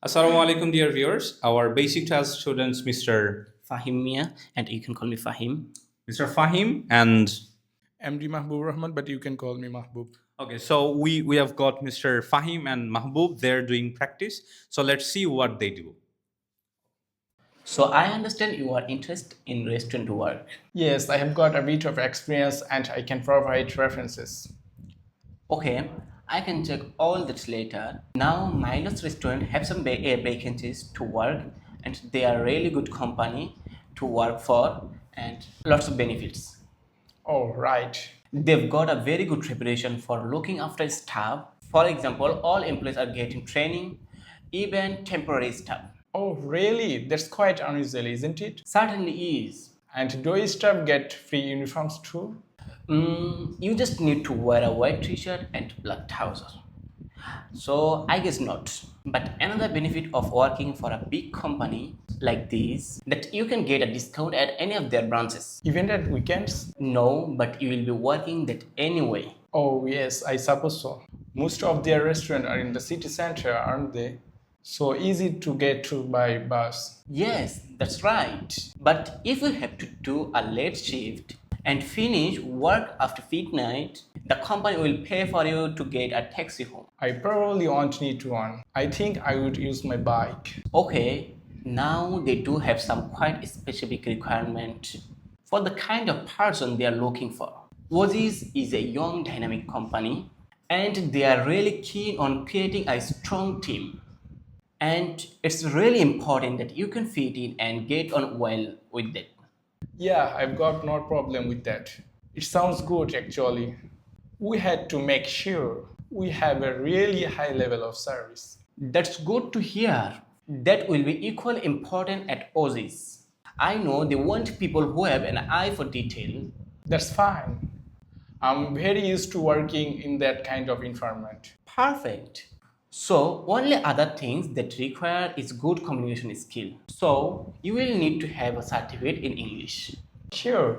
Assalamu alaikum, dear viewers. Our basic task students, Mr. Fahim Mia, and you can call me Fahim. Mr. Fahim and MD Mahbub Rahman, but you can call me Mahbub. okay, so we have got Mr. Fahim and Mahbub. They're doing practice. So let's see what they do. So I understand you are interested in restaurant work. Yes, I have got a bit of experience and I can provide references. Okay, I can check all that later. Now Milo's restaurant have some vacancies to work, and they are really good company to work for and lots of benefits. Oh, right. They've got a very good reputation for looking after staff. For example, all employees are getting training, even temporary staff. Oh, really? That's quite unusual, isn't it? Certainly is. And do your staff get free uniforms too? You just need to wear a white t-shirt and black trousers. So I guess not. But another benefit of working for a big company like this, that you can get a discount at any of their branches. Even at weekends? No, but you will be working that anyway. Oh, yes, I suppose so. Most of their restaurants are in the city center, aren't they? So easy to get to by bus. Yes, that's right. But if you have to do a late shift and finish work after midnight, the company will pay for you to get a taxi home. I probably won't need one. I think I would use my bike. Okay, now they do have some quite specific requirement for the kind of person they are looking for. Oasis is a young dynamic company and they are really keen on creating a strong team. And it's really important that you can fit in and get on well with it. Yeah, I've got no problem with that. It sounds good actually. We had to make sure we have a really high level of service. That's good to hear. That will be equally important at Oasis. I know they want people who have an eye for detail. That's fine. I'm very used to working in that kind of environment. Perfect. So only other things that require is good communication skill. So you will need to have a certificate in English. Sure,